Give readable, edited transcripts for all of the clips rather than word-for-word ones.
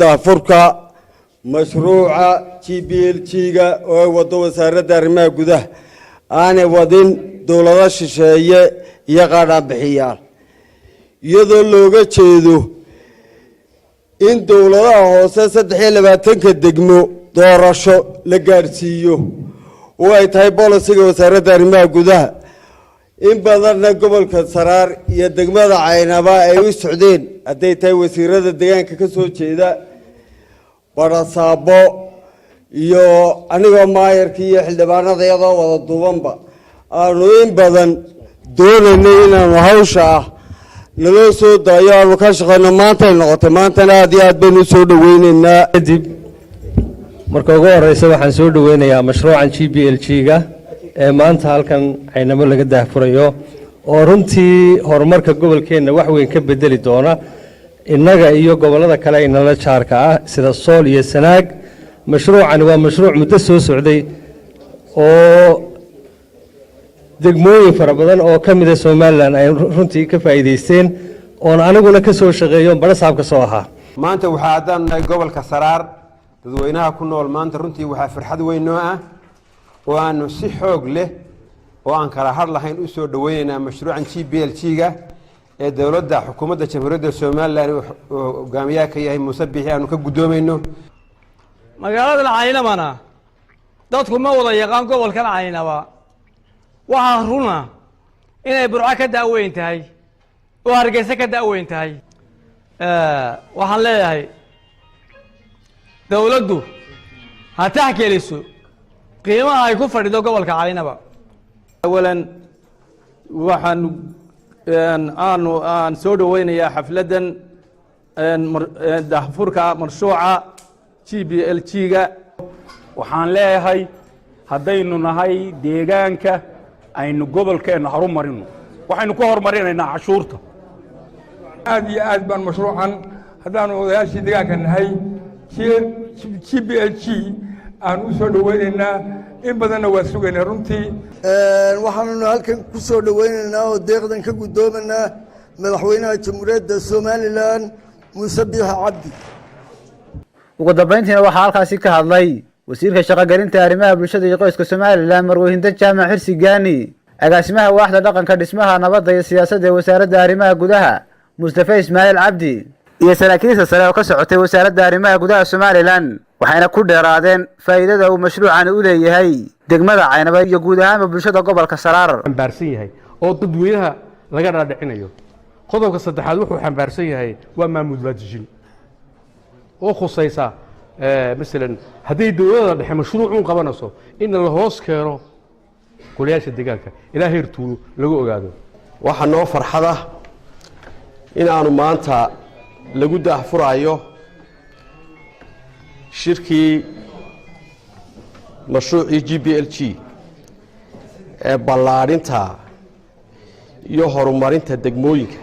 daafurka mashruuca GPLG-ga oo wado wasaaradda arrimaha gudaha aanay wadin dowlado shisheeye iyo qaadhaan bixiyaal iyadoo looga jeedo in dowladaha hoose 23 degmo doorasho la gaarsiiyo oo ay tahay bolisiga wasaaradda arrimaha gudaha in badanna gobolka Saraar iyo degmada Caynaba ay u socdeen haday tahay wasiirada deegaanka ka soo jeeda barasaabo iyo anigoo maayarkii iyo xildhibaanada iyadoo wada duubanba aanu in badan doonaynay inaanu hawsha naloo soo daayo aanu ka shaqeyno maanta ay noqotay maantana aad iyo aad baynu soo dhaweynaynaa kadib marka ugu horeysa waxaan soo dhaweynayaa mashruucan GPLG-ga ee maanta halkan Caynabo laga daahfurayo oo runtii horumarka gobolkeena wax weyn ka bedeli doona innaga iyo gobolada kale ee nala jaarka ah sida Sool iyo Sanaag mashruucan waa mashruuc muddo soo socday oo degmooyin fara badan oo ka mid ah Soomaaliland ay runtii ka faa'iideysteen oo aniguna ka soo shaqeeyo barasaabka soo ahaa maanta waxa adan gobolka Saraar dadweynaha ku nool maanta runtii waxa farxad weyn noo ah oo aanu si xoog leh oo aan kala har lahayn u soo dhaweynaa mashruucan GPLG-ga ee dawladda xukuumadda jamhuuriyadda Soomaaliland oo hogaamiyaha ka yahay Muuse Biixi aanu ka gudoomayno magaalada Caynabana dadku ma wada yaqaan gobolka Caynaba waxa runa inay Burco ka daaweyn tahay oo Hargeysa ka daaweyn tahay waxaan leeyahay dawladdu ha taxkeliso qiimaha ay ku fadhido gobolka Caynaba awalan waxaan aan soo dhaweynayaa xafladan daahfurka mashruuca GPLG-ga waxaan leeyahay haddaynu nahay deegaanka aynu gobolkeena horumarino waxaynu ku horumarinaynaa cashuurta aad iyo aad baan mashruucan haddaanu odayaashii deegaanka nahay GPLG aan u soo dhaweynaynaa in badanna waa sugaynaa runtii waxaanu halkan ku soo dhaweynaynaa oo deeqdan ka gudoomanaa madaxweynaha jamhuuriyadda Soomaaliland Muuse Biixi Cabdi ugu dambeyntiina waxaa halkaasi ka hadlay wasiirka shaqo-gelinta arrimaha bulshada iyo qoyska Soomaaliland Marweyne Jaamac Xirsi Gaani agaasimaha waaxda dhaqanka dhismaha nabadda iyo siyaasadda ee wasaaradda arrimaha gudaha Mustafa Ismaaciil Cabdi iyo saraakiisha sare oo ka socotay wasaaradda arrimaha gudaha Soomaaliland waxayna ku dheeraadeen faa'iidada uu mashruucan u leeyahay degmada Caynaba iyo guud ahaan bulshada gobolka Saraar xambaarsan yahay oo dadweynaha laga dhaadhicinayo qodobka saddexaad wuxuu xambaarsan yahay waa maamul wadaajin oo khusaysa مثلا هذه الدولة اللي مشروع قبناصو إن الهوس كانوا كلياش الدجاجة إلى هيرتو لجو قاعدوا waxaan noo farxada in aanu maanta lagu daahfurayo shirkii mashruucii GPLG ee ballaarinta iyo horumarinta degmooyinka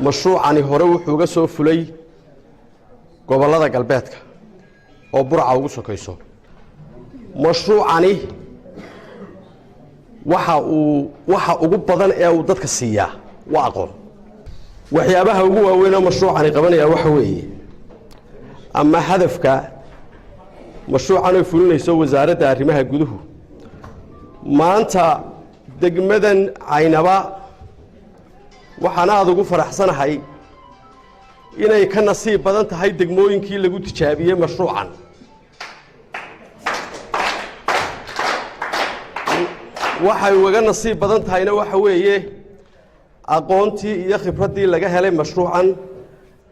mashruucani hore wuxuu uga soo fulay gobolada galbeedka oo Burca ugu sokayso mashruucani waxa ugu badan ee uu dadka siiyaa waa aqoon waxyaabaha ugu waaweyn ee mashruucani qabanaya waxa weeye ama hadafka mashruucan ay fulinayso wasaaradda arrimaha guduhu maanta degmadan Caynaba waxaan aad ugu faraxsanahay inay ka nasiib badan tahay degmooyinkii lagu tijaabiyay mashruucan waxay uga nasiib badan tahayna waxa weeye aqoontii iyo khibradii laga helay mashruucan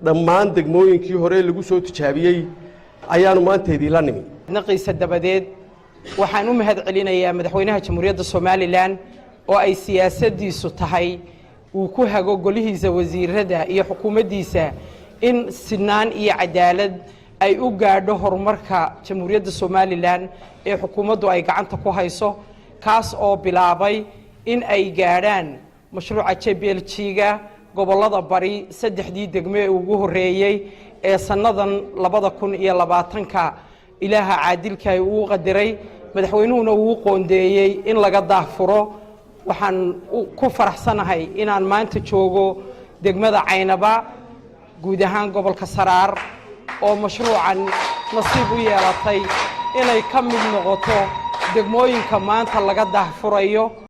dhammaan degmooyinkii hore lagu soo tijaabiyay ayaanu maanteedii la nimi naqiisa dabadeed waxaan u mahad celinayaa madaxweynaha jamhuuriyadda Soomaaliland oo ay siyaasadiisu tahay uu ku hago golihiisa wasiirada iyo xukuumaddiisa in sinaan iyo cadaalad ay u gaadho horumarka jamhuuriyadda Soomaaliland ee xukuumaddu ay gacanta ku hayso kaas oo bilaabay in ay gaadhaan mashruuca GPLG-ga gobolada bari saddexdii degmo ee ugu horeeyay ee sanadan 2020ka ilaaha caadilka ay uu qadiray madaxweynuhuna uu qoondeeyay in laga daahfuro waxaan ku faraxsanahay inaan maanta joogo degmada Caynaba guud ahaan gobolka Saraar oo mashruucan nasiib u yeelatay inay ka mid noqoto degmooyinka maanta laga daahfurayo